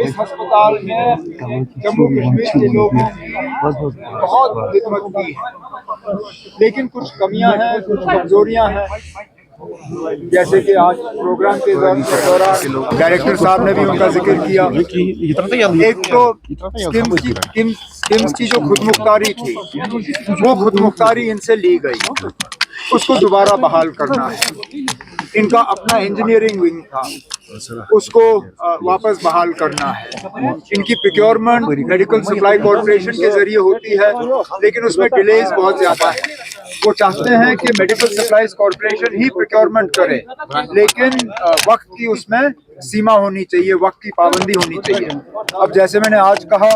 इस अस्पताल में जम्मू कश्मीर के लोगों की बहुत खिदमत की है, लेकिन कुछ कमियां हैं, कुछ कमजोरियां हैं। जैसे कि आज प्रोग्राम के दौरान डायरेक्टर साहब ने भी उनका जिक्र किया। एक तो स्किम्स की जो खुदमुख्तारी थी, वो खुदमुख्तारी इनसे ली गई, उसको दोबारा बहाल करना है। इनका अपना इंजीनियरिंग विंग था, उसको वापस बहाल करना है। इनकी प्रोक्योरमेंट मेडिकल सप्लाई कॉर्पोरेशन के जरिए होती है, लेकिन उसमें डिलेज बहुत ज़्यादा है। वो चाहते हैं कि मेडिकल सप्लाईज कॉर्पोरेशन ही प्रोक्योरमेंट करे, लेकिन वक्त की उसमें सीमा होनी चाहिए, वक्त की पाबंदी होनी चाहिए। अब जैसे मैंने आज कहा,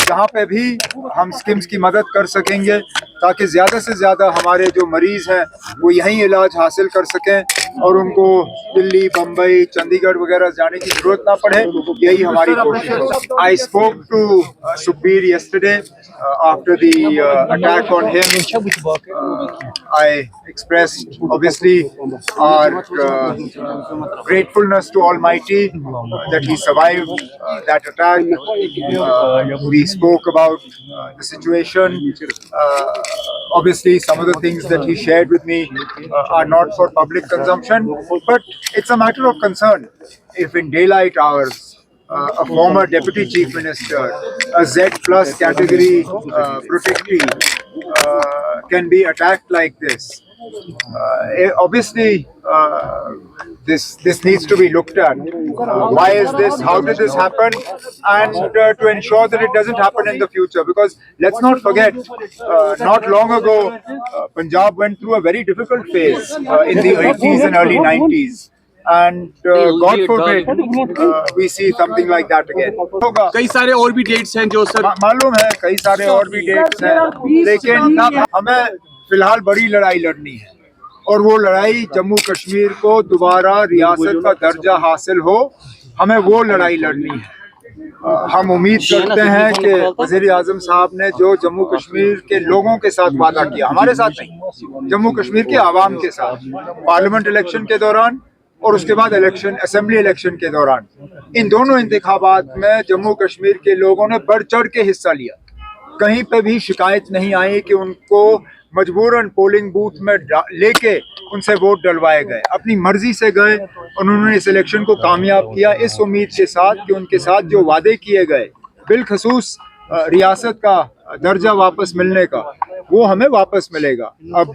जहाँ पे भी हम स्कीम्स की मदद कर सकेंगे ताकि ज़्यादा से ज़्यादा हमारे जो मरीज़ हैं वो यहीं इलाज हासिल कर सकें और उनको दिल्ली, बम्बई, चंडीगढ़ वगैरह जाने की ज़रूरत ना पड़े, यही हमारी कोशिश है। I spoke to Sukhbir yesterday after the attack on him. I expressed obviously our gratefulness to Almighty that he survived that attack. We spoke about the situation. Obviously, some of the things that he shared with me are not for public consumption, but it's a matter of concern. If in daylight hours, a former deputy chief minister, a Z plus category protectee, can be attacked like this. Obviously, this needs to be looked at. Why is this? How did this happen? And to ensure that it doesn't happen in the future. Because let's not forget, not long ago, Punjab went through a very difficult phase in the 80s and early 90s. And God forbid we see something like that again. कई सारे और भी dates हैं जो sir मालूम है, कई सारे और भी डेट्स हैं, लेकिन हमें फिलहाल बड़ी लड़ाई लड़नी है और वो लड़ाई जम्मू कश्मीर को दोबारा रियासत का दर्जा हासिल हो, हमें वो लड़ाई लड़नी है। हम उम्मीद करते हैं कि वज़ीर आज़म साहब ने जो जम्मू कश्मीर के लोगों के साथ वादा किया, हमारे साथ नहीं, जम्मू कश्मीर के आवाम के साथ, पार्लियामेंट इलेक्शन के दौरान और उसके बाद इलेक्शन, असेंबली इलेक्शन के दौरान, इन दोनों इंतखाबात में जम्मू कश्मीर के लोगों ने बढ़ चढ़ के हिस्सा लिया। कहीं पे भी शिकायत नहीं आई कि उनको मजबूरन पोलिंग बूथ में लेके उनसे वोट डलवाए गए। अपनी मर्जी से गए, उन्होंने इस इलेक्शन को कामयाब किया इस उम्मीद के साथ कि उनके साथ जो वादे किए गए, बिलखसूस रियासत का दर्जा वापस मिलने का, वो हमें वापस मिलेगा। अब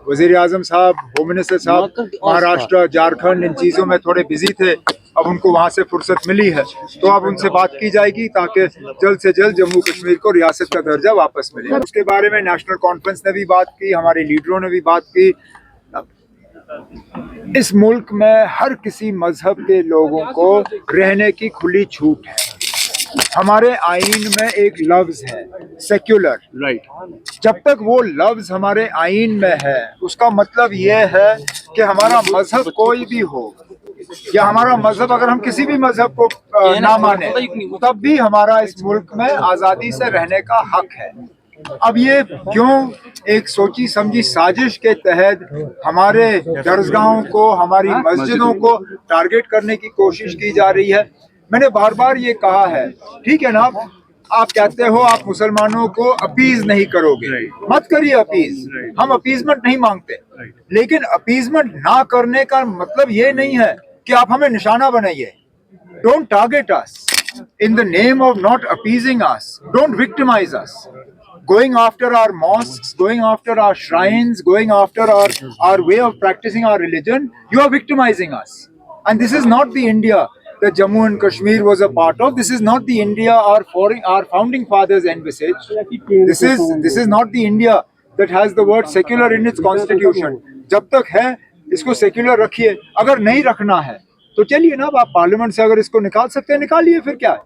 वज़ीर आज़म साहब, होम मिनिस्टर साहब महाराष्ट्र, झारखंड, इन चीज़ों में थोड़े बिजी थे, अब उनको वहाँ से फुर्सत मिली है, तो अब उनसे बात की जाएगी ताकि जल्द से जल्द जम्मू कश्मीर को रियासत का दर्जा वापस मिले। उसके बारे में नेशनल कॉन्फ्रेंस ने भी बात की, हमारे लीडरों ने भी बात की। इस मुल्क में हर किसी मजहब के लोगों को रहने की खुली छूट है। हमारे आईन में एक लफ्ज है सेक्युलर, राइट। जब तक वो लफ्ज हमारे आईन में है, उसका मतलब ये है कि हमारा मजहब कोई भी हो या हमारा मजहब, अगर हम किसी भी मजहब को ना माने, तब भी हमारा इस मुल्क में आज़ादी से रहने का हक है। अब ये क्यों एक सोची समझी साजिश के तहत हमारे दरगाहों को, हमारी मस्जिदों को टारगेट करने की कोशिश की जा रही है? मैंने बार बार ये कहा है, ठीक है ना, आप कहते हो आप मुसलमानों को अपीज नहीं करोगे, मत करिए अपीज, हम अपीजमेंट नहीं मांगते, लेकिन अपीजमेंट ना करने का मतलब ये नहीं है कि आप हमें निशाना बनाइए। Don't target us in the name of not appeasing us. Don't victimize us. Going after our mosques, going after our shrines, going after our way of practicing our religion, you are victimizing us. And this is not the India that Jammu and Kashmir was a part of. This is not the India our founding fathers envisaged. This is not the India that has the word secular in its constitution. जब तक है इसको secular रखिए, अगर नहीं रखना है तो चलिए ना, आप पार्लियामेंट से अगर इसको निकाल सकते हैं निकालिए, फिर क्या है।